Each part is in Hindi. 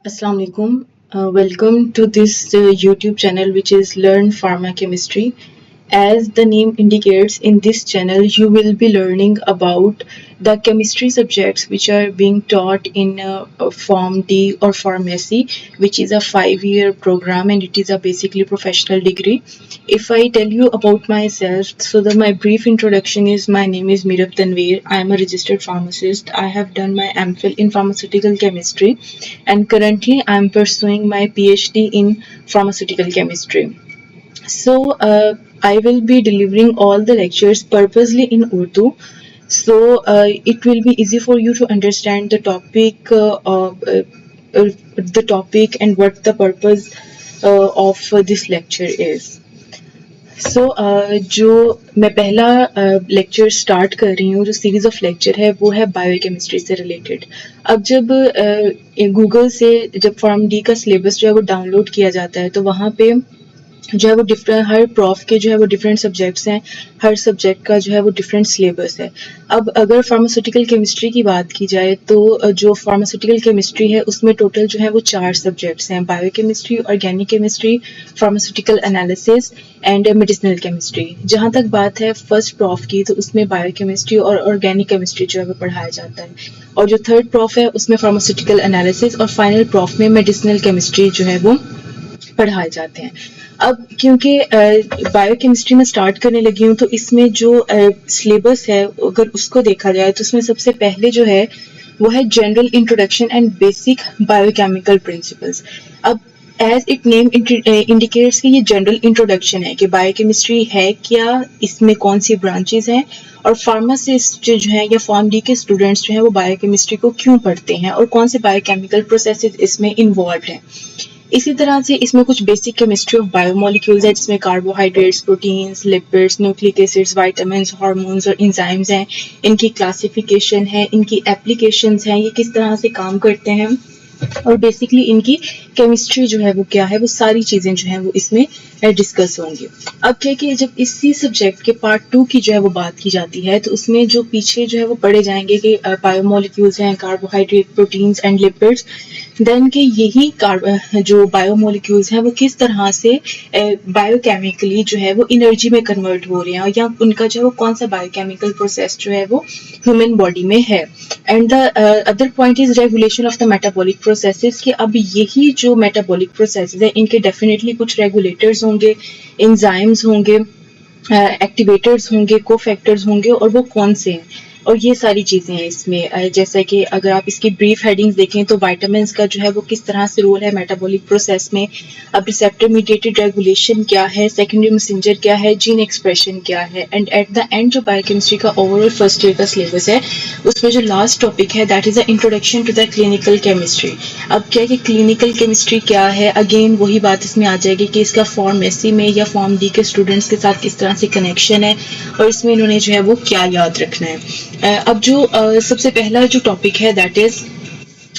Assalamu alaikum. Welcome to this YouTube channel, which is Learn Pharma Chemistry. As the name indicates, in this channel you will be learning about the chemistry subjects which are being taught in Form D or Pharmacy, which is a 5-year program and it is a basically professional degree. If I tell you about myself, my brief introduction is my name is Mirab Tanveer. I am a registered pharmacist. I have done my MPhil in pharmaceutical chemistry and currently I am pursuing my PhD in pharmaceutical chemistry. I will be delivering all the lectures purposely in Urdu. It will be easy for you to understand the topic and what the purpose of this lecture is. जो मैं पहला लेक्चर स्टार्ट कर रही हूँ, जो सीरीज ऑफ लेक्चर है वो है बायोकेमिस्ट्री से रिलेटेड। अब जब गूगल से जब फॉर्म डी का सिलेबस जो है वो डाउनलोड किया जाता है तो वहाँ पे जो है वो डिफरेंट हर प्रॉफ के जो है वो डिफरेंट सब्जेक्ट्स हैं, हर सब्जेक्ट का जो है वो डिफरेंट सिलेबस है। अब अगर फार्मास्यूटिकल केमिस्ट्री की बात की जाए तो जो फार्मास्यूटिकल केमिस्ट्री है उसमें टोटल जो है वो 4 सब्जेक्ट्स हैं, biochemistry, organic chemistry, pharmaceutical analysis and medicinal chemistry. जहाँ तक बात है फर्स्ट प्रॉफ की तो उसमें बायोकेमिस्ट्री और ऑर्गेनिक केमिस्ट्री जो है वो पढ़ाया जाता है और जो थर्ड प्रॉफ है उसमें फार्मास्यूटिकल एनालिसिस और फाइनल प्रॉफ में मेडिसिनल केमिस्ट्री जो है वो पढ़ाए जाते हैं। अब क्योंकि बायोकेमिस्ट्री में स्टार्ट करने लगी हूँ तो इसमें जो सिलेबस है अगर उसको देखा जाए तो उसमें सबसे पहले जो है वो है general introduction and basic biochemical principles. अब एज इट नेम इंडिकेट्स कि ये जनरल इंट्रोडक्शन है कि बायोकेमिस्ट्री है क्या, इसमें कौन सी ब्रांचेस हैं और फार्मासिस्ट जो है या फॉर्म डी के स्टूडेंट्स जो हैं वो बायोकेमिस्ट्री को क्यों पढ़ते हैं और कौन से बायोकेमिकल प्रोसेसेस इसमें इन्वॉल्व हैं। इसी तरह से इसमें कुछ बेसिक केमिस्ट्री ऑफ बायोमोलिक्यूल्स है जिसमें carbohydrates, proteins, lipids, nucleic acids, vitamins, hormones और एंजाइम्स हैं। इनकी क्लासिफिकेशन है, इनकी एप्लीकेशंस हैं, ये किस तरह से काम करते हैं और बेसिकली इनकी केमिस्ट्री जो है वो क्या है, वो सारी चीज़ें जो हैं वो इसमें डिस्कस होंगी। अब क्या कि जब इसी सब्जेक्ट के पार्ट 2 की जो है वो बात की जाती है तो उसमें जो पीछे जो है वो पढ़े जाएंगे कि बायोमोलिक्यूल्स हैं, carbohydrate, proteins and lipids, then के यही जो बायोमोलिक्यूल्स हैं वो किस तरह से बायोकेमिकली जो है वो एनर्जी में कन्वर्ट हो रहे हैं या उनका जो है वो कौन सा बायोकेमिकल प्रोसेस जो है वो ह्यूमन बॉडी में है। And the other point is regulation of the metabolic processes कि अब यही जो मेटाबॉलिक प्रोसेसेस है इनके डेफिनेटली कुछ रेगुलेटर्स होंगे, एंजाइम्स होंगे, एक्टिवेटर्स होंगे, कोफैक्टर्स होंगे और वो कौन से हैं और ये सारी चीज़ें हैं इसमें। जैसा कि अगर आप इसकी ब्रीफ हेडिंग्स देखें तो विटामिन्स का जो है वो किस तरह से रोल है मेटाबॉलिक प्रोसेस में, अब रिसेप्टर मीडिएटेड रेगुलेशन क्या है, सेकेंडरी मैसेंजर क्या है, जीन एक्सप्रेशन क्या है एंड एट द एंड जो बायोकेमिस्ट्री का ओवरऑल फर्स्ट ईयर का सिलेबस है उसमें जो लास्ट टॉपिक है that is a introduction to the clinical chemistry. अब क्या है कि क्लिनिकल केमिस्ट्री क्या है, अगेन वही बात इसमें आ जाएगी कि इसका फॉर्म एसी में या फॉर्म डी के स्टूडेंट्स के साथ किस तरह से कनेक्शन है और इसमें इन्होंने जो है वो क्या याद रखना है। अब जो सबसे पहला जो टॉपिक है that is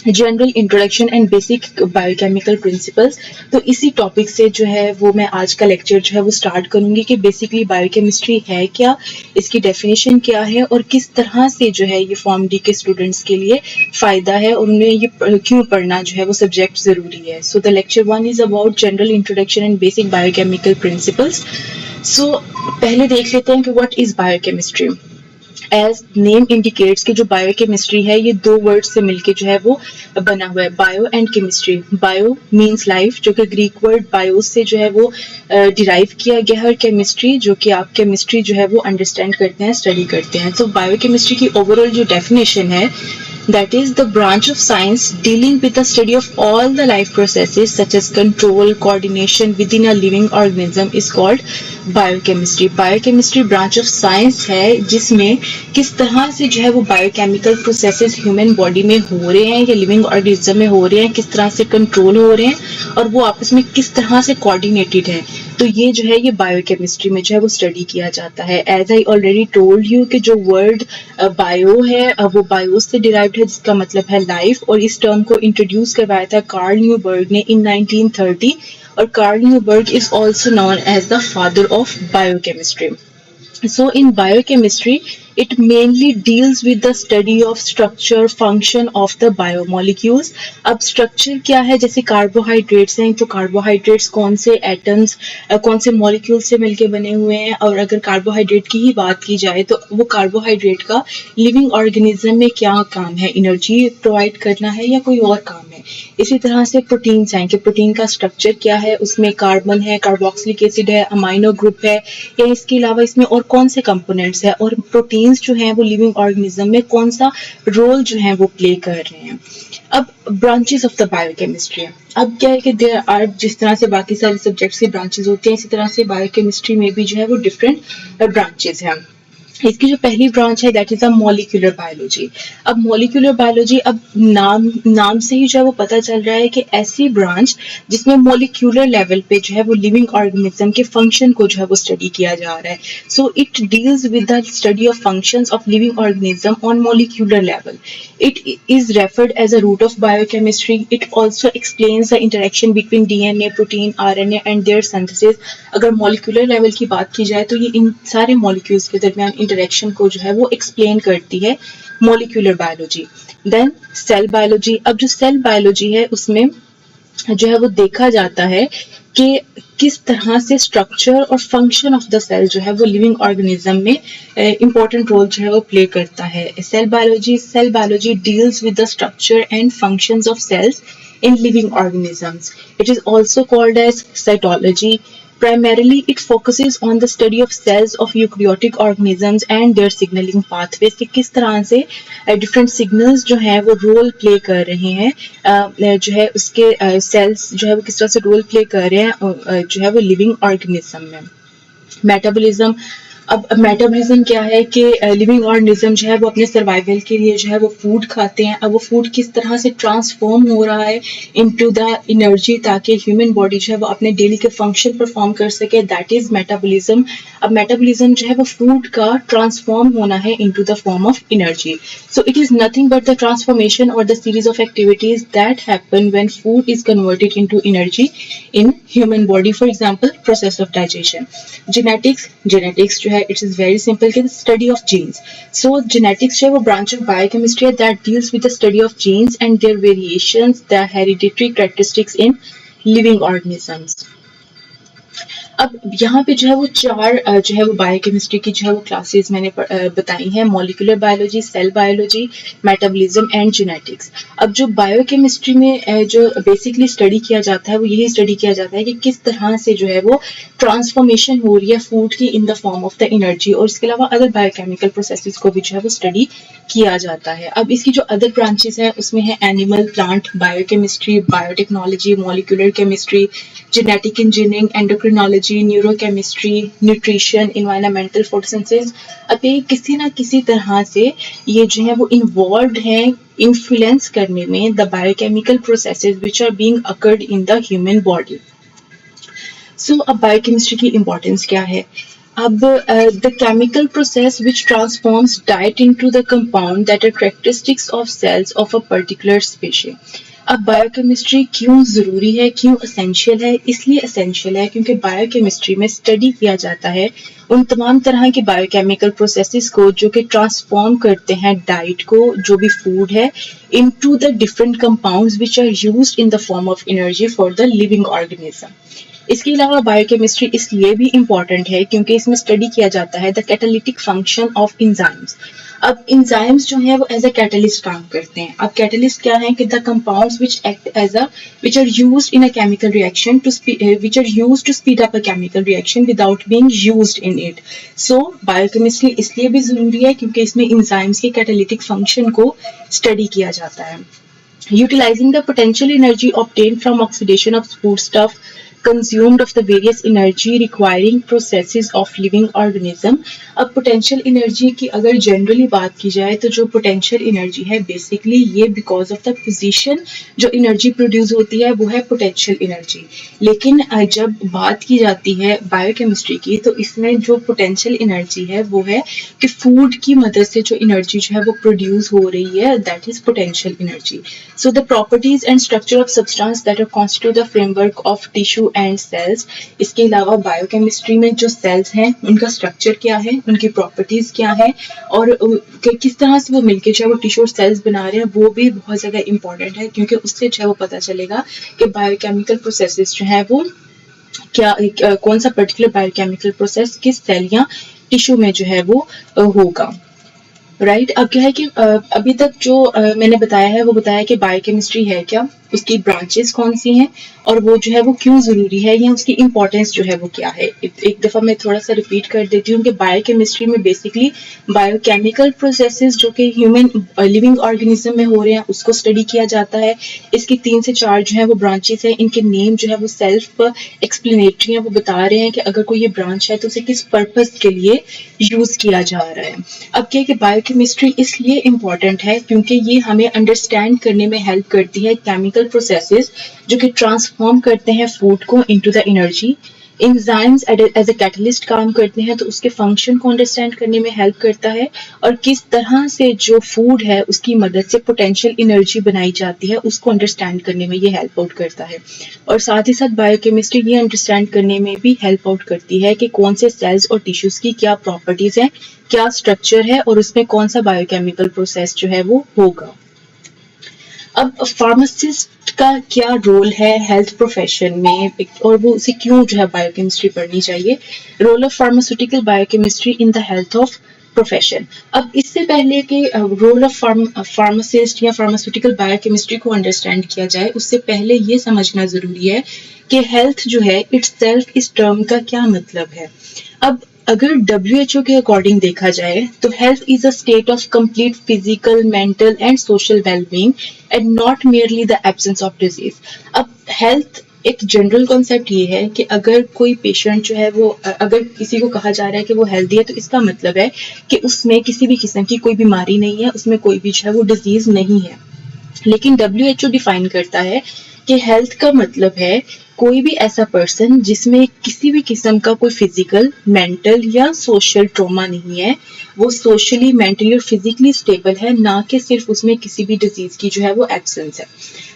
general introduction and basic biochemical principles. तो इसी टॉपिक से जो है वो मैं आज का लेक्चर जो है वो स्टार्ट करूंगी कि बेसिकली बायोकेमिस्ट्री है क्या, इसकी डेफिनेशन क्या है और किस तरह से जो है ये फॉर्म डी के स्टूडेंट्स के लिए फ़ायदा है और उन्हें ये क्यों पढ़ना जो है वो सब्जेक्ट ज़रूरी है। So the lecture 1 is about general introduction and basic biochemical principles. So पहले देख लेते हैं कि what is biochemistry. As name indicates कि जो बायोकेमिस्ट्री है ये 2 वर्ड से मिलके जो है वो बना हुआ है, bio and chemistry. Bio means life जो कि ग्रीक वर्ड बायोस से जो है वो डिराइव किया गया है और केमिस्ट्री जो कि आप केमिस्ट्री जो है वो अंडरस्टैंड करते हैं, स्टडी करते हैं। तो बायोकेमिस्ट्री की ओवरऑल जो डेफिनेशन है that is the branch of science dealing with the study of all the life processes such as control, coordination within a living organism is called biochemistry. Biochemistry branch of science है जिसमें किस तरह से जो है वो बायोकेमिकल प्रोसेसेस ह्यूमन बॉडी में हो रहे हैं या लिविंग ऑर्गेनिज्म में हो रहे हैं, किस तरह से कंट्रोल हो रहे हैं और वो आपस में किस तरह से कोऑर्डिनेटेड हैं। तो ये जो है ये बायोकेमिस्ट्री में जो है वो स्टडी किया जाता है। As I already told you कि जो वर्ड बायो है वो बायो से डिराइव्ड है जिसका मतलब है लाइफ और इस टर्म को इंट्रोड्यूस करवाया था कार्ल न्यूबर्ग ने इन 1930 और Carl Neuberg is also known as the father of biochemistry. So in biochemistry It mainly deals with the study of structure function of the biomolecules. अब स्ट्रक्चर क्या है, जैसे कार्बोहाइड्रेट्स हैं तो कार्बोहाइड्रेट्स कौन से एटम्स कौन से मॉलिक्यूल से मिलके बने हुए हैं, और अगर कार्बोहाइड्रेट की ही बात की जाए तो वो कार्बोहाइड्रेट का लिविंग ऑर्गेनिज्म में क्या काम है, एनर्जी प्रोवाइड करना है या कोई और काम है। इसी तरह से प्रोटीन्स हैं कि प्रोटीन का स्ट्रक्चर क्या है, उसमें कार्बन है, कार्बोक्सिलिक एसिड है, अमाइनो ग्रुप है, या इसके अलावा इसमें और कौन से कंपोनेंट्स हैं, और प्रोटीन्स जो हैं वो लिविंग ऑर्गेनिज्म में कौन सा रोल जो है वो प्ले कर रहे हैं। अब ब्रांचेस ऑफ द बायोकेमिस्ट्री, अब क्या है कि देयर आर, जिस तरह से बाकी सारे सब्जेक्ट्स की ब्रांचेस होते हैं इसी तरह से बायोकेमिस्ट्री में भी जो है वो डिफरेंट ब्रांचेस हैं। इसकी जो पहली ब्रांच है that is a molecular biology. अब मॉलिक्यूलर बायोलॉजी, अब नाम से ही जो है वो पता चल रहा है कि ऐसी ब्रांच जिसमें मॉलिक्यूलर लेवल पे जो है वो लिविंग ऑर्गेनिज्म के फंक्शन को जो है वो स्टडी किया जा रहा है। So it deals with the study of functions of living organism on molecular level. It is referred as a root of biochemistry. It also explains the interaction between DNA, protein, RNA and their synthesis. अगर molecular level की बात की जाए तो ये इन सारे molecules के दरमियान interaction को जो है वो explain करती है molecular biology. Then cell biology. अब जो cell biology है उसमें जो है वो देखा जाता है कि किस तरह से स्ट्रक्चर और फंक्शन ऑफ द सेल जो है वो लिविंग ऑर्गेनिज्म में इम्पोर्टेंट रोल जो है वो प्ले करता है। Cell biology deals with the structure and functions of cells in living organisms. It is also called as cytology. Primarily, it focuses on the study of cells of eukaryotic organisms and their signaling pathways कि किस तरह से different signals जो हैं वो रोल प्ले कर रहे हैं, जो है उसके cells जो है वो किस तरह से रोल प्ले कर रहे हैं जो है वो living organism में। मेटाबॉलिज्म, अब मेटाबॉलिज्म क्या है कि लिविंग ऑर्गेनिज्म जो है वो अपने सर्वाइवल के लिए जो है वो फूड खाते हैं। अब वो फूड किस तरह से ट्रांसफॉर्म हो रहा है इनटू द एनर्जी ताकि ह्यूमन बॉडी जो है वो अपने डेली के फंक्शन परफॉर्म कर सके, दैट इज मेटाबॉलिज्म। अब मेटाबॉलिज्म जो है वो फूड का ट्रांसफॉर्म होना है into the form of energy. So it is nothing but the transformation और the series of activities that happen when food is converted into energy in human body. For example process of digestion. Genetics जो है इट इज वेरी सिंपल कि study of genes. So genetics जो है वो ब्रांच ऑफ बायोकेमिस्ट्री है that deals with the study of genes and their variations, the hereditary characteristics in living organisms. अब यहाँ पे जो है वो चार जो है वो बायोकेमिस्ट्री की जो है वो क्लासेस मैंने बताई हैं, molecular biology, cell biology, metabolism and genetics. अब जो बायोकेमिस्ट्री में जो बेसिकली स्टडी किया जाता है वो यही स्टडी किया जाता है कि किस तरह से जो है वो ट्रांसफॉर्मेशन हो रही है फूड की इन the form of the energy, और इसके अलावा अदर बायोकेमिकल प्रोसेसेस को भी जो है वो स्टडी किया जाता है। अब इसकी जो अदर ब्रांचेस हैं उसमें है animal plant biochemistry, biotechnology, molecular chemistry, genetic engineering, endocrinology, neurochemistry, nutrition, environmental photosynthesis. अब ये किसी ना किसी तरह से ये जो है वो इन्वॉल्व्ड हैं इन्फ्लुएंस करने में the biochemical processes which are being occurred in the human body. So अब बायोकेमिस्ट्री की इम्पोर्टेंस क्या है? अब the chemical process which transforms diet into the compound that are characteristics of cells of a particular species. अब बायोकेमिस्ट्री क्यों ज़रूरी है, क्यों असेंशियल है? इसलिए असेंशियल है क्योंकि बायोकेमिस्ट्री में स्टडी किया जाता है उन तमाम तरह के बायोकेमिकल प्रोसेसेस को जो कि ट्रांसफॉर्म करते हैं डाइट को, जो भी फूड है, into the different compounds which are used in the form of energy for the living organism. इसके अलावा बायोकेमिस्ट्री इसलिए भी इम्पॉर्टेंट है क्योंकि इसमें स्टडी किया जाता है the catalytic function of enzymes. अब एंजाइम्स जो है वो एज अ कैटलिस्ट काम करते हैं। अब कैटलिस्ट क्या है कि the compounds which act as a which are used in a chemical reaction to which are used to speed up a chemical reaction without being used in it. So biochemistry इसलिए भी जरूरी है क्योंकि इसमें एंजाइम्स के कैटालिटिक फंक्शन को स्टडी किया जाता है। Utilizing the potential energy obtained from oxidation of foodstuff consumed of the various energy requiring processes of living organism. अब potential energy की अगर generally बात की जाए तो जो potential energy है basically ये because of the position जो energy produce होती है वो है potential energy। लेकिन जब बात की जाती है biochemistry की तो इसमें जो potential energy है वो है कि food की मदद से जो energy जो है वो produce हो रही है, that is potential energy. So the properties and structure of substance that constitute the framework of tissue tissue and cells. इसके अलावा बायोकेमिस्ट्री में जो सेल्स हैं उनका स्ट्रक्चर क्या है, उनकी प्रॉपर्टीज क्या है, और किस तरह से वो मिलके जो है वो टिश्यू और सेल्स बना रहे हैं, वो भी बहुत ज़्यादा इंपॉर्टेंट है, क्योंकि उससे जो है वो पता चलेगा कि बायोकेमिकल प्रोसेसेस जो है वो क्या कौन सा पर्टिकुलर बायोकेमिकल प्रोसेस किस सेल या टिश्यू में जो है वो होगा। राइट अब क्या है कि अभी तक जो मैंने बताया है वो बताया कि बायोकेमिस्ट्री है क्या, उसकी ब्रांचेस कौन सी हैं, और वो जो है वो क्यों ज़रूरी है, या उसकी इम्पोर्टेंस जो है वो क्या है। एक दफ़ा मैं थोड़ा सा रिपीट कर देती हूँ कि बायोकेमिस्ट्री में बेसिकली बायोकेमिकल प्रोसेसेस जो कि ह्यूमन लिविंग ऑर्गेनिज्म में हो रहे हैं उसको स्टडी किया जाता है। इसकी 3 से 4 जो है वो ब्रांचेस हैं, इनके नेम जो है वो सेल्फ एक्सप्लेनेटरी हैं, वो बता रहे हैं कि अगर कोई ये ब्रांच है तो उसे किस पर्पस के लिए यूज़ किया जा रहा है। अब क्या है कि बायोकेमिस्ट्री इसलिए इम्पॉर्टेंट है क्योंकि ये हमें अंडरस्टैंड करने में हेल्प करती है केमिकल प्रोसेसेस जो कि ट्रांसफॉर्म करते हैं फूड को into the energy. Enzymes as a catalyst काम करते हैं तो उसके फंक्शन को अंडरस्टैंड करने में हेल्प करता है, और किस तरह से जो फूड है उसकी मदद से पोटेंशियल एनर्जी बनाई जाती है उसको अंडरस्टैंड करने में ये हेल्प आउट करता है। और साथ ही साथ बायोकेमिस्ट्री ये अंडरस्टैंड करने में भी हेल्प आउट करती है कि कौन से सेल्स और टिश्यूज की क्या प्रॉपर्टीज हैं, क्या स्ट्रक्चर है, और उसमें कौन सा बायोकेमिकल प्रोसेस जो है वो होगा। अब फार्मासिस्ट का क्या रोल है हेल्थ प्रोफेशन में, और वो उसे क्यों जो है बायोकेमिस्ट्री पढ़नी चाहिए। Role of pharmaceutical biochemistry in the health of profession. अब इससे पहले कि रोल ऑफ फार्मासिस्ट या फार्मास्यूटिकल बायोकेमिस्ट्री को अंडरस्टैंड किया जाए, उससे पहले ये समझना जरूरी है कि हेल्थ जो है इट्सेल्फ इस टर्म का क्या मतलब है। अब अगर WHO के अकॉर्डिंग देखा जाए तो health is a state of complete physical, mental and social wellbeing and not merely the absence of disease. अब हेल्थ एक जनरल कॉन्सेप्ट ये है कि अगर कोई पेशेंट जो है वो अगर किसी को कहा जा रहा है कि वो हेल्दी है तो इसका मतलब है कि उसमें किसी भी किस्म की कोई बीमारी नहीं है, उसमें कोई भी जो है वो डिजीज नहीं है। लेकिन WHO डिफाइन करता है कि हेल्थ का मतलब है कोई भी ऐसा पर्सन जिसमें किसी भी किस्म का कोई फिजिकल, मेंटल या सोशल ट्रॉमा नहीं है, वो सोशली, मेंटली और फिजिकली स्टेबल है, ना कि सिर्फ उसमें किसी भी डिजीज की जो है वो एब्सेंस है।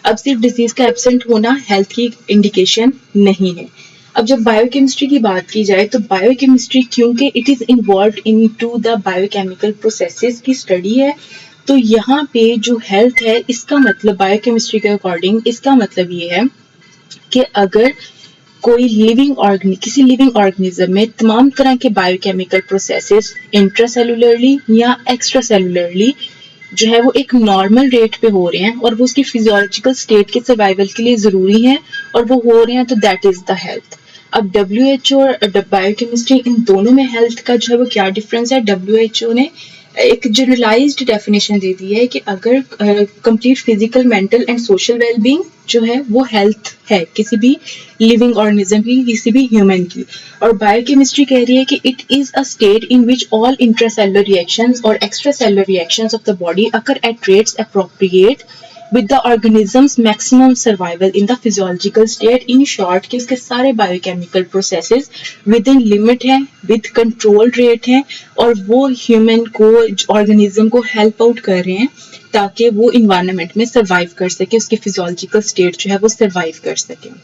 अब सिर्फ डिजीज का एब्सेंट होना हेल्थ की इंडिकेशन नहीं है। अब जब बायोकेमिस्ट्री की बात की जाए तो बायोकेमिस्ट्री क्योंकि it is involve into the biochemical processes की स्टडी है, तो यहाँ पे जो हेल्थ है इसका मतलब बायोकेमिस्ट्री के अकॉर्डिंग इसका मतलब ये है कि अगर कोई किसी लिविंग ऑर्गेनिज्म में तमाम तरह के बायोकेमिकल प्रोसेसेस इंट्रासेलुलरली या एक्स्ट्रा सेलुलरली जो है वो एक नॉर्मल रेट पे हो रहे हैं और वो उसकी फिजियोलॉजिकल स्टेट के सर्वाइवल के लिए जरूरी है और वो हो रहे हैं, तो दैट इज द हेल्थ। अब WHO और बायोकेमिस्ट्री इन दोनों में हेल्थ का जो है वो क्या डिफरेंस है। WHO ने एक जनरलाइज्ड डेफिनेशन दे दी है कि अगर complete physical, mental and social wellbeing जो है वो हेल्थ है किसी भी लिविंग ऑर्गेनिज्म की, किसी भी ह्यूमन की। और बायोकेमिस्ट्री कह रही है कि it is a state in which all intracellular reactions और extracellular reactions of the body occur at rates appropriate with the organism's maximum survival in the physiological state। in short कि उसके सारे biochemical processes within limit हैं, with control rate हैं, और वो human को, organism को help out कर रहे हैं ताकि वो environment में survive कर सके, उसकी physiological state जो है वो survive कर सके।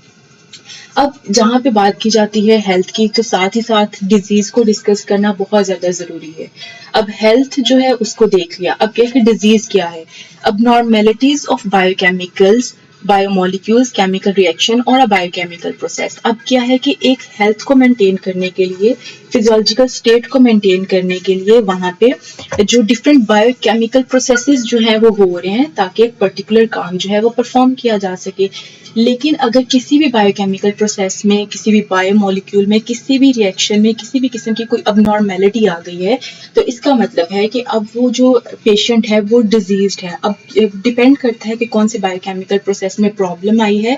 अब जहाँ पे बात की जाती है हेल्थ की तो साथ ही साथ डिजीज को डिस्कस करना बहुत ज्यादा जरूरी है। अब हेल्थ जो है उसको देख लिया, अब क्या है डिजीज क्या है। अब normalities of biochemicals, biomolecules, chemical reaction और अ बायोकेमिकल प्रोसेस। अब क्या है कि एक हेल्थ को मेंटेन करने के लिए, फिजियोलॉजिकल स्टेट को मेंटेन करने के लिए वहाँ पे जो डिफरेंट बायोकेमिकल प्रोसेसेस जो है वो हो रहे हैं ताकि एक पर्टिकुलर काम जो है वो परफॉर्म किया जा सके। लेकिन अगर किसी भी बायोकेमिकल प्रोसेस में, किसी भी बायोमोलिक्यूल में, किसी भी रिएक्शन में किसी भी किस्म की कोई अबनॉर्मेलिटी आ गई है तो इसका मतलब है कि अब वो जो पेशेंट है वो डिजीज्ड है। अब डिपेंड करता है कि कौन से बायोकेमिकल प्रोसेस में प्रॉब्लम आई है,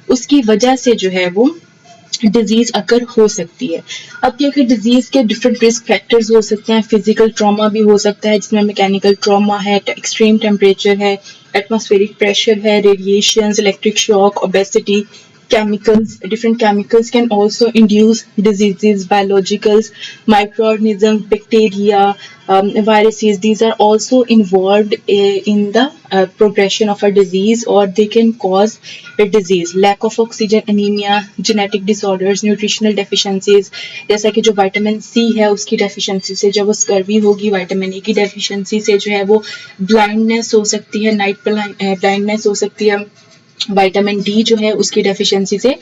उसकी वजह से जो है वो डिजीज अकर हो सकती है। अब क्या कि डिजीज के डिफरेंट रिस्क फैक्टर्स हो सकते हैं, फिजिकल ट्रॉमा भी हो सकता है जिसमें मैकेनिकल ट्रॉमा है, एक्सट्रीम टेम्परेचर है, एटमॉस्फेरिक प्रेशर है, radiations, electric shock, obesity, different chemicals can also induce diseases, biologicals, microorganisms, bacteria, viruses. These are also involved in the progression of a disease, or they can cause a disease. Lack of oxygen, anemia, genetic disorders, nutritional deficiencies, जैसा कि जो विटामिन सी है उसकी डेफिशिएंसी से जब वो स्कर्वी होगी, विटामिन ए की डेफिशिएंसी से जो है वो ब्लाइंडनेस हो सकती है, नाइट ब्लाइंडनेस हो सकती है, विटामिन डी जो है उसकी डेफिशिएंसी से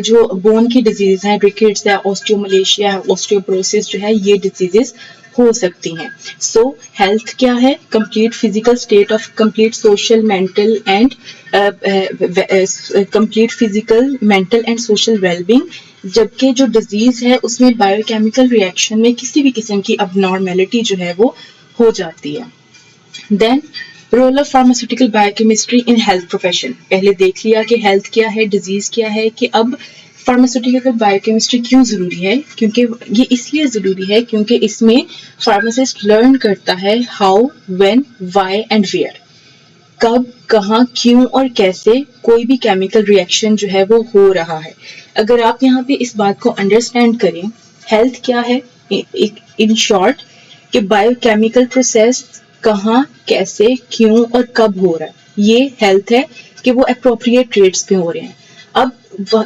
जो बोन की डिजीज है, रिकेट्स है, ऑस्टियोमलेशिया है, ऑस्टियोपोरोसिस जो है, ये डिजीजेस हो सकती हैं. सो हेल्थ क्या है? Complete physical state of complete social mental and complete physical mental and social wellbeing. जबकि जो डिजीज है उसमें बायोकेमिकल रिएक्शन में किसी भी किस्म की अबनॉर्मेलिटी जो है वो हो जाती है. Then role of pharmaceutical biochemistry in health profession. पहले देख लिया कि हेल्थ क्या है, डिजीज क्या है, कि अब फार्मास्यूटिकल बायोकेमिस्ट्री क्यों जरूरी है. क्योंकि ये इसलिए जरूरी है क्योंकि इसमें फार्मासिस्ट लर्न करता है how, when, why and where. कब, कहाँ, क्यों और कैसे कोई भी केमिकल रिएक्शन जो है वो हो रहा है. अगर आप यहाँ पे इस बात को अंडरस्टैंड करें, हेल्थ क्या है इन शॉर्ट, कि बायोकेमिकल प्रोसेस कहाँ, कैसे, क्यों और कब हो रहा है, ये हेल्थ है. कि वो अप्रोप्रिएट रेट्स पे हो रहे हैं. अब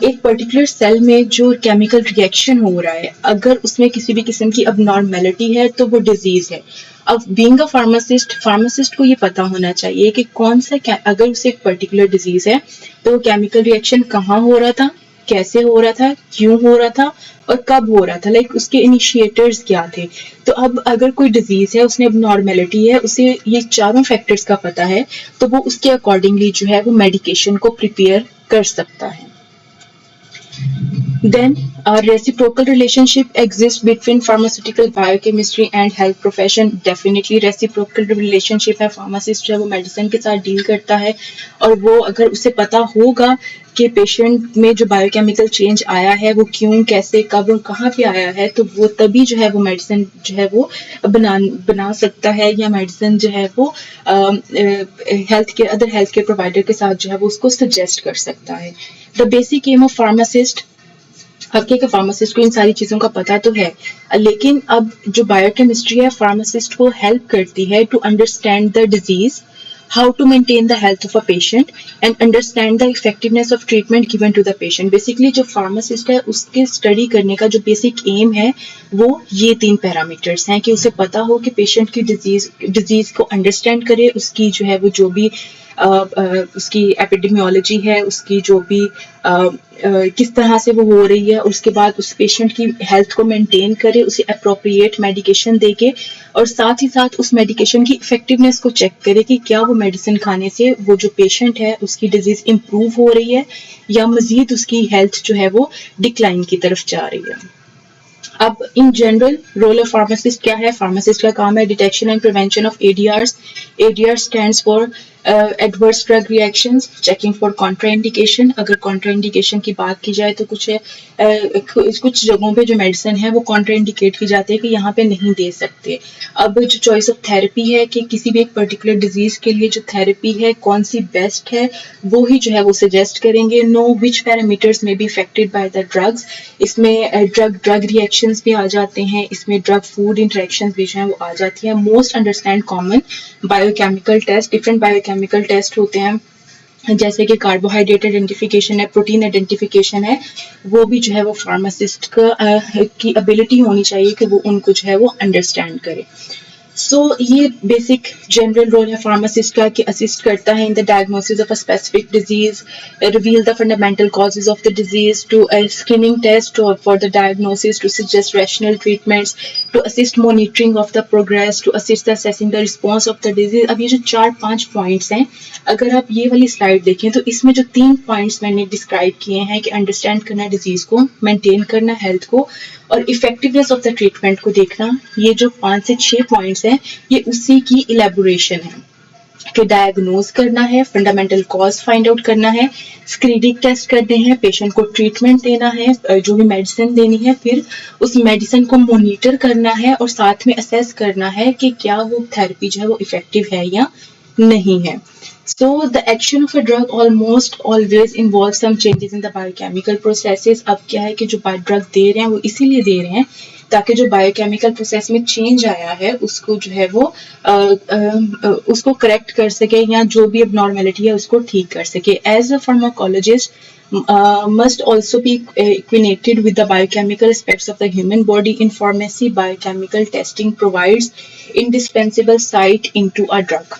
एक पर्टिकुलर सेल में जो केमिकल रिएक्शन हो रहा है, अगर उसमें किसी भी किस्म की अबनॉर्मेलिटी है तो वो डिजीज है. अब बीइंग अ फार्मासिस्ट को ये पता होना चाहिए कि कौन सा, अगर उसे एक पर्टिकुलर डिजीज है तो केमिकल रिएक्शन कहाँ हो रहा था, कैसे हो रहा था, क्यों हो रहा था और कब हो रहा था, लाइक उसके इनिशिएटर्स क्या थे. तो अब अगर कोई डिजीज है, उसने अबनॉर्मेलिटी है, उसे ये चारों फैक्टर्स का पता है, तो वो उसके अकॉर्डिंगली जो है वो मेडिकेशन को प्रिपेयर कर सकता है. Then a reciprocal relationship exists between pharmaceutical biochemistry and health profession. Definitely reciprocal relationship है. Pharmacist जो है वो मेडिसिन के साथ डील करता है, और वो अगर उसे पता होगा कि पेशेंट में जो बायोकेमिकल चेंज आया है वो क्यों, कैसे, कब और कहाँ पे आया है, तो वो तभी जो है वो मेडिसिन जो है वो बना सकता है, या मेडिसिन जो है वो हेल्थ केयर प्रोवाइडर के साथ जो है वो उसको सजेस्ट कर सकता है. The basic aim of pharmacist, हल्के के फार्मासिस्ट को इन सारी चीजों का पता तो है, लेकिन अब जो बायोकेमिस्ट्री है फार्मासिस्ट को हेल्प करती है to understand the disease, how to maintain the health of a patient and understand the effectiveness of treatment given to the patient. Basically जो फार्मासिस्ट है उसके स्टडी करने का जो बेसिक एम है वो ये 3 पैरामीटर्स हैं, कि उसे पता हो कि पेशेंट की डिजीज को अंडरस्टैंड करे, उसकी जो है वो जो भी उसकी एपिडेमियोलॉजी है, उसकी जो भी किस तरह से वो हो रही है, और उसके बाद उस पेशेंट की हेल्थ को मेंटेन करे, उसे अप्रोप्रिएट मेडिकेशन देके, और साथ ही साथ उस मेडिकेशन की इफेक्टिवनेस को चेक करे कि क्या वो मेडिसिन खाने से वो जो पेशेंट है उसकी डिजीज इंप्रूव हो रही है या मजीद उसकी हेल्थ जो है वो डिक्लाइन की तरफ जा रही है. अब in general role of pharmacist क्या है? फार्मासिस्ट का काम है detection and prevention of ADRs. ADR stands for adverse drug reactions, checking for contraindication. अगर कॉन्ट्राइंडिकेशन की बात की जाए तो कुछ जगहों पे जो मेडिसिन है वो कॉन्ट्राइंडिकेट की जाती है कि यहाँ पे नहीं दे सकते. अब जो चॉइस ऑफ थेरेपी है कि किसी भी एक पर्टिकुलर डिजीज के लिए जो थेरेपी है कौन सी बेस्ट है, वो ही जो है वो सजेस्ट करेंगे. नो विच पैरामीटर्स में be affected by the drugs. इसमें ड्रग रिएक्शंस भी आ जाते हैं, इसमें ड्रग फूड इंटरेक्शंस भी जो है वो आ जाती है. Most understand common biochemical test, different biochemical test होते हैं, जैसे कि कार्बोहाइड्रेट आइडेंटिफिकेशन है, प्रोटीन आइडेंटिफिकेशन है. वो भी जो है वो फार्मासिस्ट की एबिलिटी होनी चाहिए कि वो उनको जो है वो अंडरस्टैंड करे. सो ये बेसिक जनरल रोल है फार्मासिस्ट का, कि असिस्ट करता है in the diagnosis of a specific disease, reveal the fundamental causes of the disease, to screening test for the diagnosis, to suggest rational treatments, to assist monitoring of the progress, to assist assessing the response of the disease. अब ये जो 4-5 पॉइंट्स हैं, अगर आप ये वाली स्लाइड देखें तो इसमें जो 3 पॉइंट्स मैंने डिस्क्राइब किए हैं कि अंडरस्टैंड करना डिजीज को, मेंटेन करना हेल्थ को, और इफेक्टिवनेस ऑफ द ट्रीटमेंट को देखना, ये जो 5 से 6 पॉइंट्स हैं ये उसी की इलेबोरेशन है. कि डायग्नोज करना है, फंडामेंटल कॉज फाइंड आउट करना है, स्क्रीनिंग टेस्ट करने हैं, पेशेंट को ट्रीटमेंट देना है, जो भी मेडिसिन देनी है, फिर उस मेडिसिन को मॉनिटर करना है, और साथ में असेस करना है कि क्या वो थेरेपी जो है वो इफेक्टिव है या नहीं है. So the action of a drug almost always involves some changes in the biochemical processes. अब क्या है कि जो ड्रग दे रहे हैं वो इसीलिए दे रहे हैं ताकि जो बायोकेमिकल प्रोसेस में चेंज आया है उसको जो है वो उसको करेक्ट कर सके या जो भी abnormality है उसको ठीक कर सके. As a pharmacologist must also be acquainted with the biochemical aspects of the human body. In pharmacy, biochemical testing provides indispensable sight into a drug.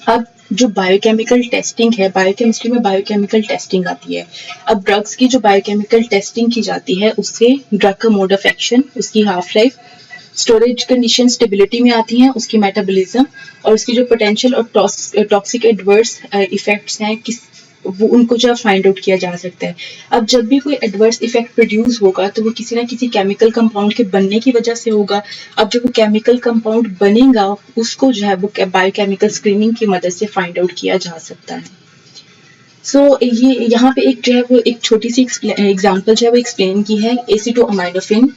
अब जो बायोकेमिकल टेस्टिंग है, बायोकेमिस्ट्री में बायोकेमिकल टेस्टिंग आती है. अब ड्रग्स की जो बायोकेमिकल टेस्टिंग की जाती है उससे ड्रग का मोड ऑफ एक्शन, उसकी half life, storage condition, stability में आती हैं, उसकी मेटाबॉलिज्म और उसकी जो पोटेंशियल और टॉक्सिक एडवर्स इफेक्ट्स हैं वो उनको जो फाइंड आउट किया जा सकता है. अब जब भी कोई एडवर्स इफेक्ट प्रोड्यूस होगा तो वो किसी ना किसी केमिकल कंपाउंड के बनने की वजह से होगा. अब जब वो केमिकल कंपाउंड बनेगा उसको जो है वो बायोकेमिकल स्क्रीनिंग की मदद से फाइंड आउट किया जा सकता है. सो ये यहाँ पे एक जो है वो एक छोटी सी एग्जांपल जो है वो एक्सप्लेन की है. एसिटोअमाइनोफिन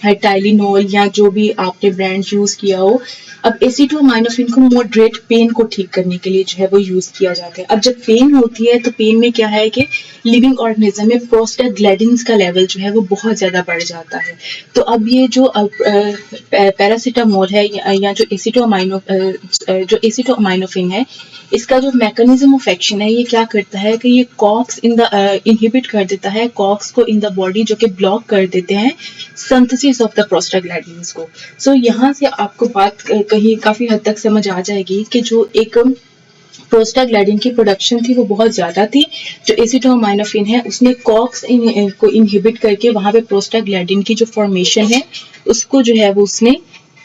है, टाइलिनॉल या जो भी आपने ब्रांड यूज किया हो. अब एसिटोअमाइनोफिन को मॉडरेट पेन को ठीक करने के लिए जो है वो यूज किया जाता है. अब जब पेन होती है तो पेन में क्या है कि लिविंग ऑर्गेनिज्म में प्रोस्टाग्लैंडिन्स का लेवल जो है वो बहुत ज्यादा बढ़ जाता है. तो अब ये जो पैरासीटामोल है या जो एसिटोअमाइनोफिन है, इसका जो मैकेनिज्म ऑफ एक्शन है ये क्या करता है कि ये कॉक्स इनहिबिट कर देता है कॉक्स को इन द बॉडी, जो कि ब्लॉक कर देते हैं सिंथेसिस ऑफ द प्रोस्टाग्लैंडिन्स को. सो यहाँ से आपको बात कहीं काफी हद तक समझ आ जाएगी कि जो एक प्रोस्टाग्लैंडिन की प्रोडक्शन थी वो बहुत ज्यादा थी. जो एसिटोअमाइनोफिन है उसने कॉक्स को इनहिबिट करके वहां पे प्रोस्टाग्लैंडिन की जो फॉर्मेशन है उसको जो है वो उसने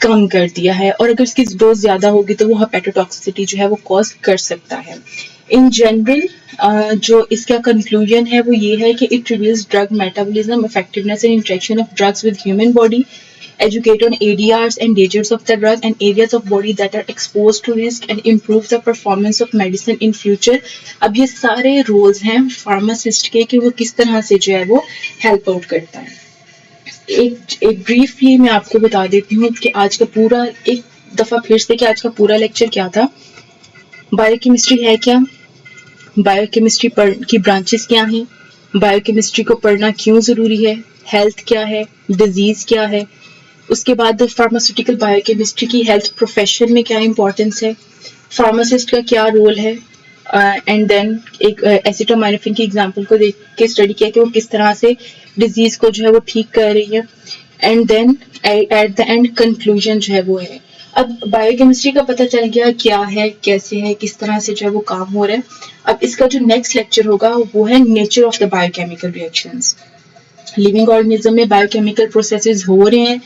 कम कर दिया है. और अगर इसकी डोज ज्यादा होगी तो वो हेपेटोटॉक्सिसिटी जो है वो कॉज कर सकता है. इन जनरल जो इसका कंक्लूजन है वो ये है कि it reveals drug metabolism, effectiveness and interaction of drugs with human body, educate on ADRs and dangers of the drug and areas of body that are exposed to risk, and improve the performance of medicine in future. अब ये सारे रोल्स हैं फार्मासिस्ट के कि वो किस तरह से जो है वो हेल्प आउट करता है. एक ब्रीफली मैं आपको बता देती हूँ कि आज का पूरा एक दफा फिर से कि आज का पूरा लेक्चर क्या था. बायोकेमिस्ट्री है क्या, बायोकेमिस्ट्री की ब्रांचेस क्या हैं, बायोकेमिस्ट्री को पढ़ना क्यों जरूरी है, हेल्थ क्या है, डिजीज क्या है, उसके बाद फार्मास्यूटिकल बायोकेमिस्ट्री की हेल्थ प्रोफेशन में क्या इंपॉर्टेंस है, फार्मासिस्ट का क्या रोल है, एंड देन एक एसिटोअमाइनोफिन की एग्जांपल को देख के स्टडी किया कि वो किस तरह से डिजीज को जो है वो ठीक कर रही है, and then at the end conclusion जो है वो है. अब बायोकेमिस्ट्री का पता चल गया क्या है, कैसे है, किस तरह से जो है वो काम हो रहा है. अब इसका जो नेक्स्ट लेक्चर होगा वो है nature of the biochemical reactions. Living organism में बायोकेमिकल प्रोसेसेस हो रहे हैं.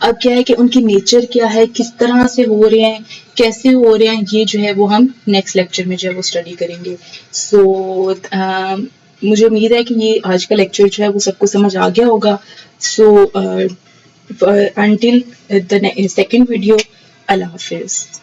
अब क्या है कि उनकी नेचर क्या है, किस तरह से हो रहे हैं, कैसे हो रहे हैं, ये जो है वो हम नेक्स्ट लेक्चर में जो है वो स्टडी करेंगे. सो मुझे उम्मीद है कि ये आज का लेक्चर जो है वो सबको समझ आ गया होगा. सो until the second video, Allah Hafiz.